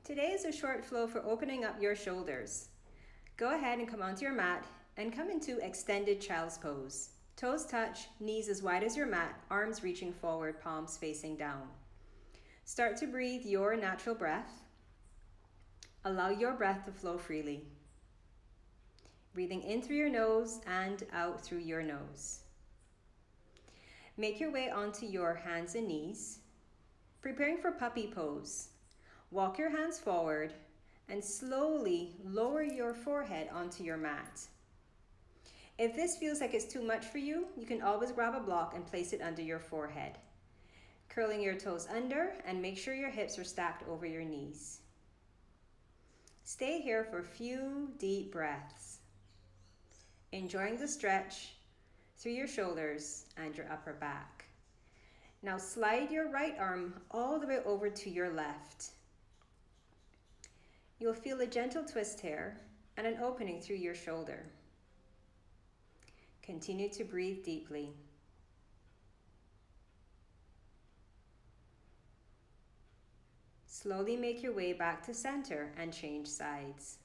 Today is a short flow for opening up your shoulders. Go ahead and come onto your mat and come into extended child's pose. Toes touch, knees as wide as your mat, arms reaching forward, palms facing down. Start to breathe your natural breath. Allow your breath to flow freely. Breathing in through your nose and out through your nose. Make your way onto your hands and knees, preparing for puppy pose. Walk your hands forward and slowly lower your forehead onto your mat. If this feels like it's too much for you, you can always grab a block and place it under your forehead. Curling your toes under and make sure your hips are stacked over your knees. Stay here for a few deep breaths, enjoying the stretch through your shoulders and your upper back. Now slide your right arm all the way over to your left. You'll feel a gentle twist here and an opening through your shoulder. Continue to breathe deeply. Slowly make your way back to center and change sides.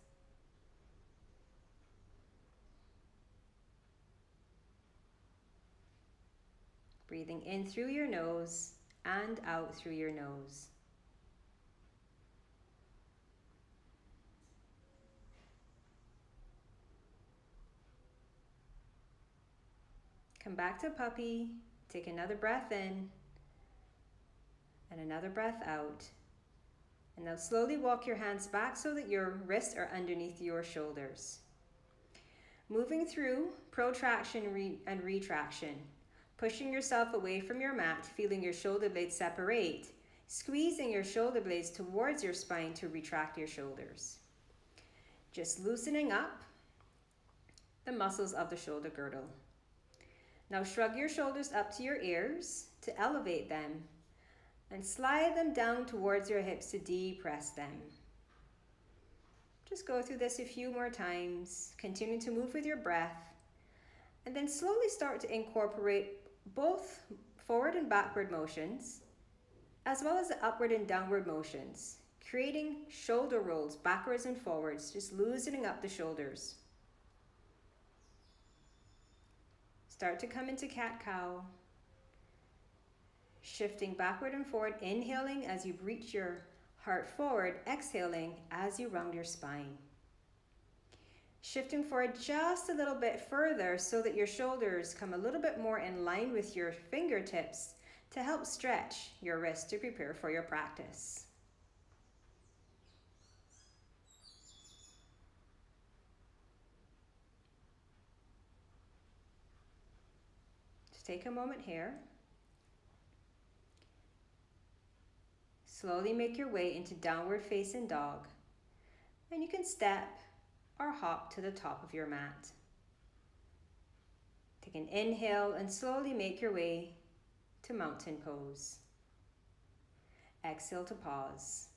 Breathing in through your nose and out through your nose. Come back to puppy, take another breath in and another breath out. And now slowly walk your hands back so that your wrists are underneath your shoulders. Moving through protraction and retraction. Pushing yourself away from your mat, feeling your shoulder blades separate. Squeezing your shoulder blades towards your spine to retract your shoulders. Just loosening up the muscles of the shoulder girdle. Now shrug your shoulders up to your ears to elevate them and slide them down towards your hips to depress them. Just go through this a few more times. Continue to move with your breath and then slowly start to incorporate both forward and backward motions as well as the upward and downward motions, creating shoulder rolls backwards and forwards, just loosening up the shoulders. Start to come into cat-cow, shifting backward and forward, inhaling as you reach your heart forward, exhaling as you round your spine. Shifting forward just a little bit further so that your shoulders come a little bit more in line with your fingertips to help stretch your wrist to prepare for your practice. Take a moment here. Slowly make your way into downward facing dog. And you can step or hop to the top of your mat. Take an inhale and slowly make your way to mountain pose. Exhale to pause.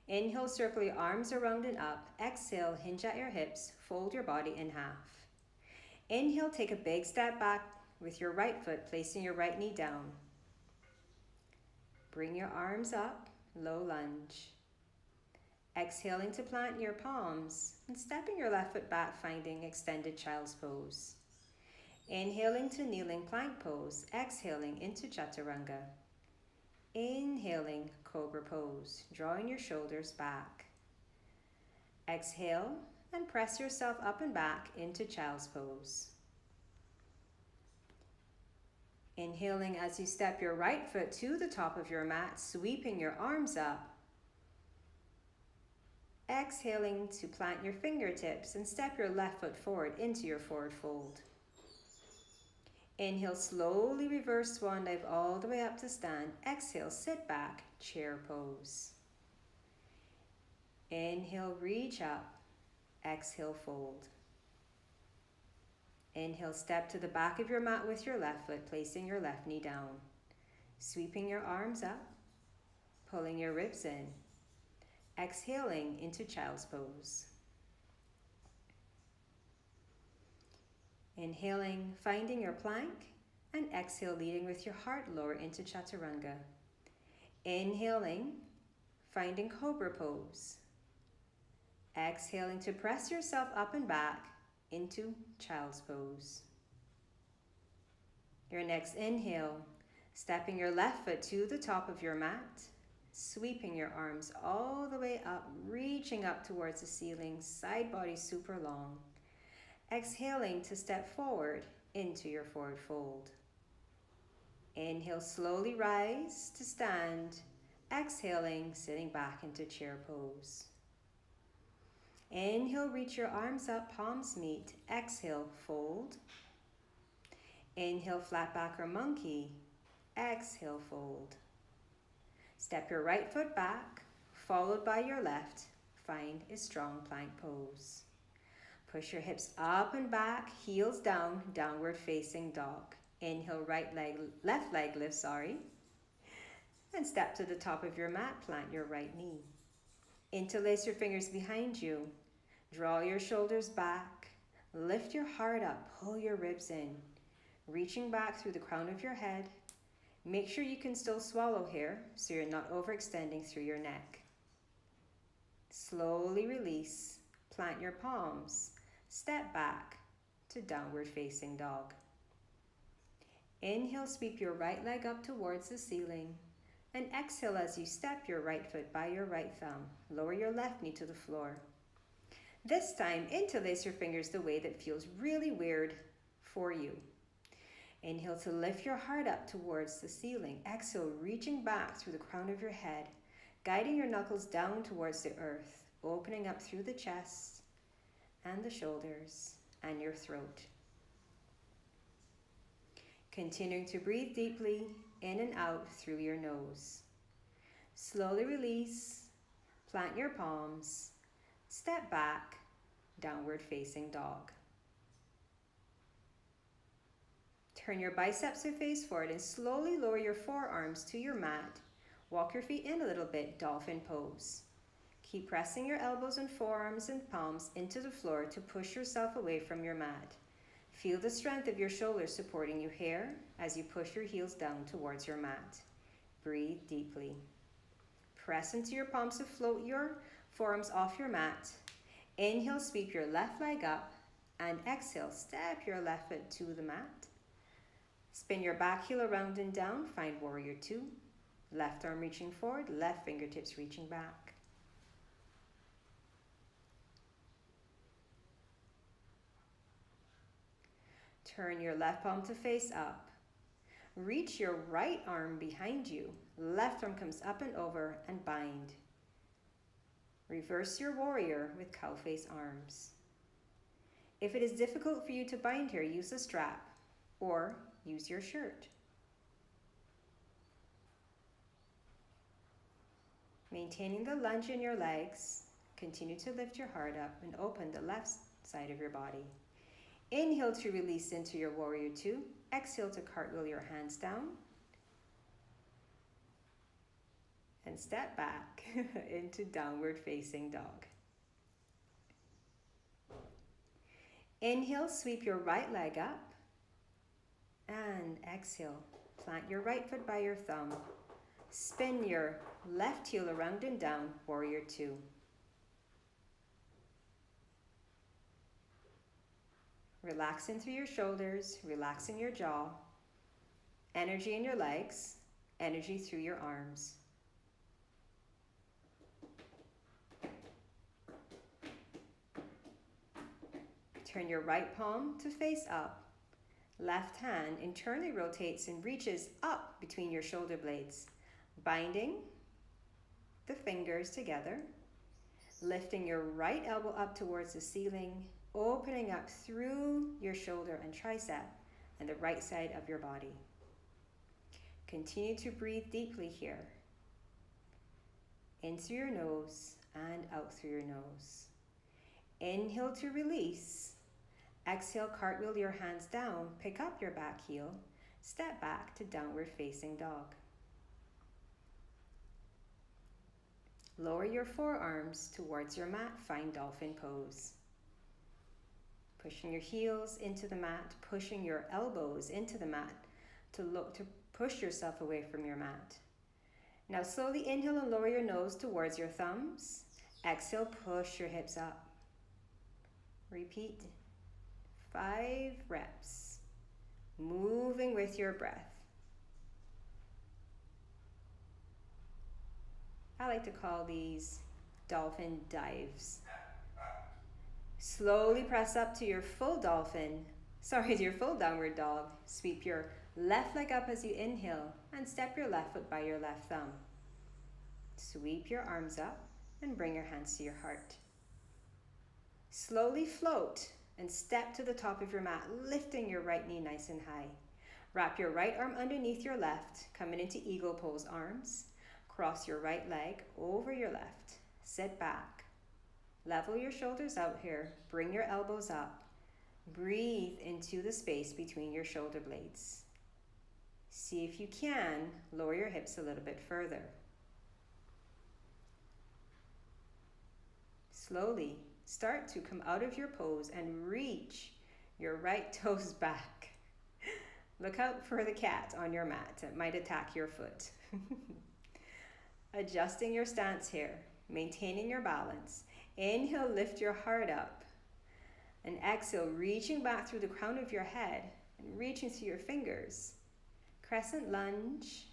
Inhale, circle your arms around and up. Exhale, hinge at your hips, fold your body in half. Inhale, take a big step back with your right foot, placing your right knee down. Bring your arms up, low lunge. Exhaling to plant your palms and stepping your left foot back, finding extended child's pose. Inhaling to kneeling plank pose, exhaling into chaturanga. Inhaling, cobra pose, drawing your shoulders back. Exhale and press yourself up and back into child's pose. Inhaling as you step your right foot to the top of your mat, sweeping your arms up. Exhaling to plant your fingertips and step your left foot forward into your forward fold. Inhale, slowly reverse swan dive all the way up to stand. Exhale, sit back, chair pose. Inhale, reach up. Exhale, fold. Inhale, step to the back of your mat with your left foot, placing your left knee down. Sweeping your arms up, pulling your ribs in. Exhaling into child's pose. Inhaling, finding your plank, and exhale, leading with your heart lower into chaturanga. Inhaling, finding cobra pose. Exhaling to press yourself up and back into child's pose. Your next inhale, stepping your left foot to the top of your mat, sweeping your arms all the way up, reaching up towards the ceiling, side body super long. Exhaling to step forward into your forward fold. Inhale, slowly rise to stand. Exhaling, sitting back into chair pose. Inhale, reach your arms up, palms meet. Exhale, fold. Inhale, flat back or monkey. Exhale, fold. Step your right foot back, followed by your left. Find a strong plank pose. Push your hips up and back, heels down, downward facing dog. Inhale, left leg lift, and step to the top of your mat, plant your right knee. Interlace your fingers behind you. Draw your shoulders back. Lift your heart up. Pull your ribs in. Reaching back through the crown of your head. Make sure you can still swallow here so you're not overextending through your neck. Slowly release. Plant your palms. Step back to downward facing dog. Inhale, sweep your right leg up towards the ceiling. And exhale as you step your right foot by your right thumb. Lower your left knee to the floor. This time, interlace your fingers the way that feels really weird for you. Inhale to lift your heart up towards the ceiling. Exhale, reaching back through the crown of your head, guiding your knuckles down towards the earth, opening up through the chest and the shoulders and your throat. Continuing to breathe deeply in and out through your nose. Slowly release, plant your palms, step back, downward facing dog. Turn your biceps to face forward and slowly lower your forearms to your mat. Walk your feet in a little bit, dolphin pose. Keep pressing your elbows and forearms and palms into the floor to push yourself away from your mat. Feel the strength of your shoulders supporting you here as you push your heels down towards your mat. Breathe deeply. Press into your palms to float your forearms off your mat. Inhale, sweep your left leg up, and exhale, step your left foot to the mat. Spin your back heel around and down, find warrior two. Left arm reaching forward, left fingertips reaching back. Turn your left palm to face up. Reach your right arm behind you. Left arm comes up and over and bind. Reverse your warrior with cow face arms. If it is difficult for you to bind here, use a strap or use your shirt. Maintaining the lunge in your legs, continue to lift your heart up and open the left side of your body. Inhale to release into your warrior two. Exhale to cartwheel your hands down. And step back into downward facing dog. Inhale, sweep your right leg up. And exhale, plant your right foot by your thumb. Spin your left heel around and down, warrior two. Relaxing through your shoulders, relaxing your jaw. Energy in your legs, energy through your arms. Turn your right palm to face up. Left hand internally rotates and reaches up between your shoulder blades, binding the fingers together, lifting your right elbow up towards the ceiling, opening up through your shoulder and tricep and the right side of your body. Continue to breathe deeply here. In through your nose and out through your nose. Inhale to release. Exhale, cartwheel your hands down, pick up your back heel, step back to downward facing dog. Lower your forearms towards your mat, find dolphin pose. Pushing your heels into the mat, pushing your elbows into the mat to push yourself away from your mat. Now slowly inhale and lower your nose towards your thumbs. Exhale, push your hips up. Repeat 5 reps, moving with your breath. I like to call these dolphin dives. Slowly press up to your full to your full downward dog. Sweep your left leg up as you inhale and step your left foot by your left thumb. Sweep your arms up and bring your hands to your heart. Slowly float and step to the top of your mat, lifting your right knee nice and high. Wrap your right arm underneath your left, coming into eagle pose arms. Cross your right leg over your left. Sit back. Level your shoulders out here. Bring your elbows up. Breathe into the space between your shoulder blades. See if you can lower your hips a little bit further. Slowly start to come out of your pose and reach your right toes back. Look out for the cat on your mat. It might attack your foot. Adjusting your stance here, maintaining your balance. Inhale, lift your heart up. And exhale, reaching back through the crown of your head and reaching through your fingers. Crescent lunge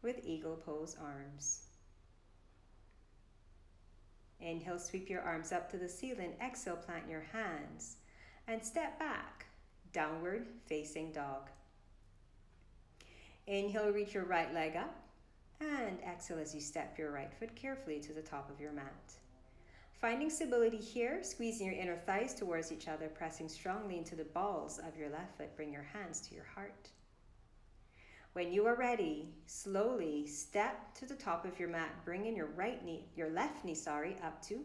with eagle pose arms. Inhale, sweep your arms up to the ceiling. Exhale, plant your hands and step back, downward facing dog. Inhale, reach your right leg up and exhale as you step your right foot carefully to the top of your mat. Finding stability here, squeezing your inner thighs towards each other, pressing strongly into the balls of your left foot. Bring your hands to your heart. When you are ready, slowly step to the top of your mat, bringing your left knee, up to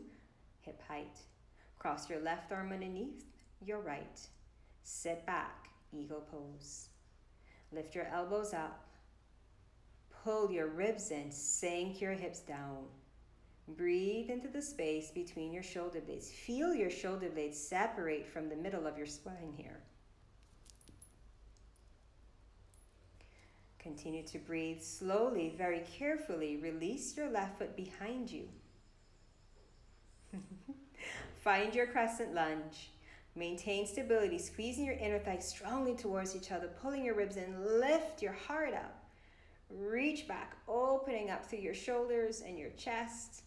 hip height. Cross your left arm underneath your right. Sit back, eagle pose. Lift your elbows up. Pull your ribs in, sink your hips down. Breathe into the space between your shoulder blades. Feel your shoulder blades separate from the middle of your spine here. Continue to breathe slowly, very carefully. Release your left foot behind you. Find your crescent lunge. Maintain stability, squeezing your inner thighs strongly towards each other, pulling your ribs in. Lift your heart up. Reach back, opening up through your shoulders and your chest.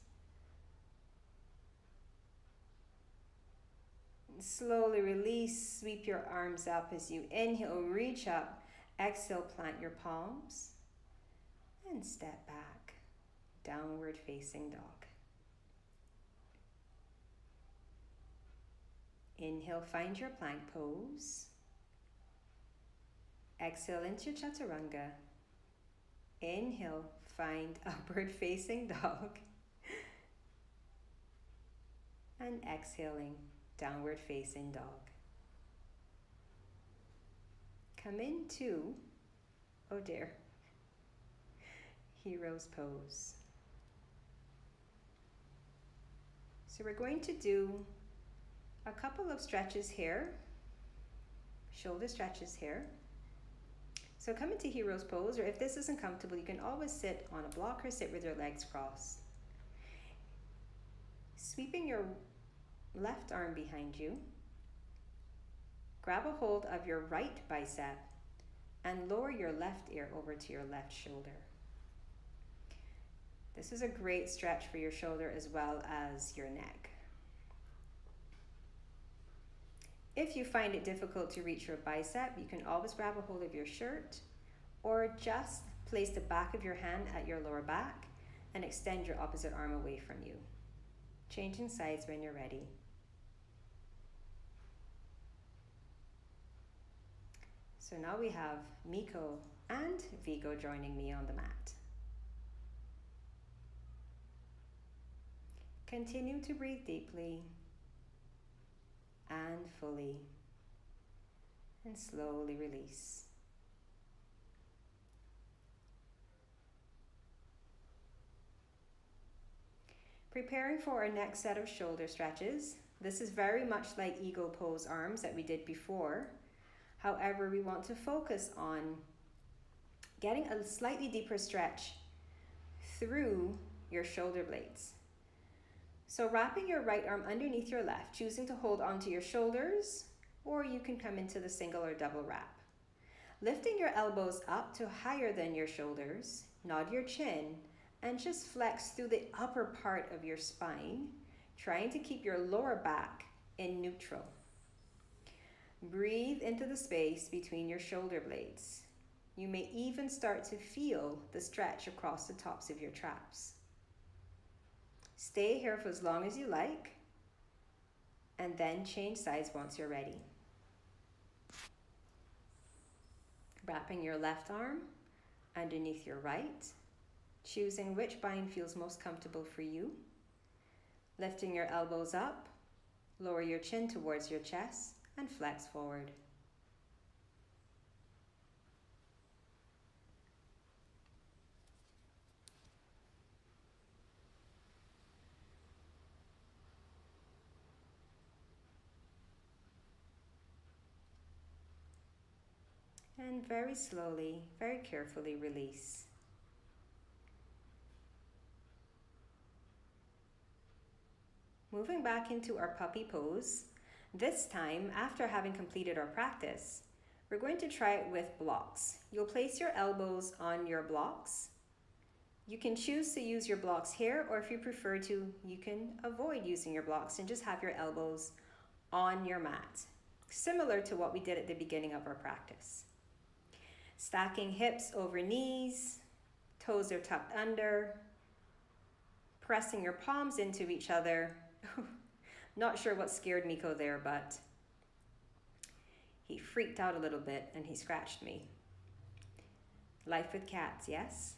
And slowly release, sweep your arms up as you inhale, reach up. Exhale, plant your palms and step back, downward facing dog. Inhale, find your plank pose. Exhale into chaturanga. Inhale, find upward facing dog. And exhaling, downward facing dog. Come into, oh dear, hero's pose. So we're going to do a couple of stretches here, shoulder stretches here. So come into hero's pose, or if this isn't comfortable, you can always sit on a block or sit with your legs crossed. Sweeping your left arm behind you, grab a hold of your right bicep and lower your left ear over to your left shoulder. This is a great stretch for your shoulder as well as your neck. If you find it difficult to reach your bicep, you can always grab a hold of your shirt or just place the back of your hand at your lower back and extend your opposite arm away from you. Changing sides when you're ready. So now we have Miko and Vigo joining me on the mat. Continue to breathe deeply and fully, and slowly release. Preparing for our next set of shoulder stretches. This is very much like eagle pose arms that we did before. However, we want to focus on getting a slightly deeper stretch through your shoulder blades. So wrapping your right arm underneath your left, choosing to hold onto your shoulders, or you can come into the single or double wrap. Lifting your elbows up to higher than your shoulders, nod your chin, and just flex through the upper part of your spine, trying to keep your lower back in neutral. Breathe into the space between your shoulder blades. You may even start to feel the stretch across the tops of your traps. Stay here for as long as you like, and then change sides once you're ready. Wrapping your left arm underneath your right, choosing which bind feels most comfortable for you. Lifting your elbows up, lower your chin towards your chest, and flex forward. And very slowly, very carefully release. Moving back into our puppy pose, this time after having completed our practice, we're going to try it with blocks. You'll place your elbows on your blocks. You can choose to use your blocks here, or if you prefer to, you can avoid using your blocks and just have your elbows on your mat, similar to what we did at the beginning of our practice. Stacking hips over knees, toes are tucked under, pressing your palms into each other. Not sure what scared Miko there, but he freaked out a little bit and he scratched me. Life with cats, yes?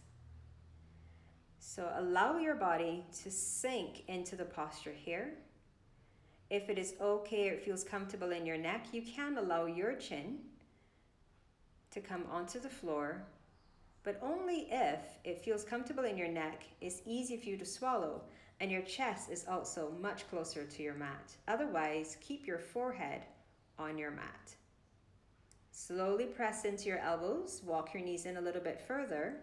So allow your body to sink into the posture here. If it is okay or it feels comfortable in your neck, you can allow your chin to come onto the floor, but only if it feels comfortable in your neck, it's easy for you to swallow, and your chest is also much closer to your mat. Otherwise, keep your forehead on your mat. Slowly press into your elbows, walk your knees in a little bit further.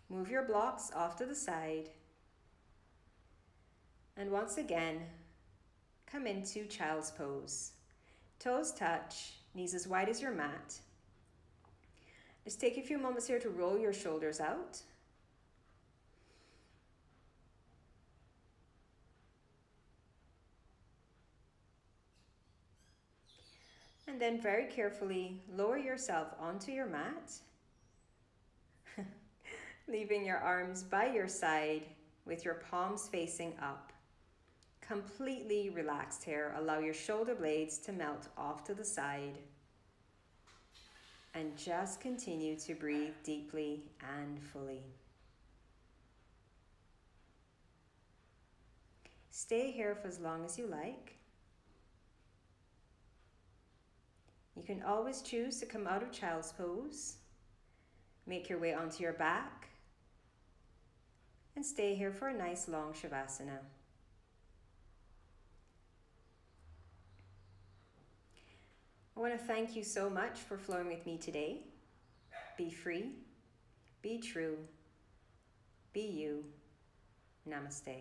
Move your blocks off to the side. And once again, come into child's pose. Toes touch, knees as wide as your mat. Just take a few moments here to roll your shoulders out. And then very carefully lower yourself onto your mat, leaving your arms by your side with your palms facing up. Completely relaxed here. Allow your shoulder blades to melt off to the side. And just continue to breathe deeply and fully. Stay here for as long as you like. You can always choose to come out of child's pose, make your way onto your back, and stay here for a nice long Shavasana. I want to thank you so much for flowing with me today. Be free, be true, be you. Namaste.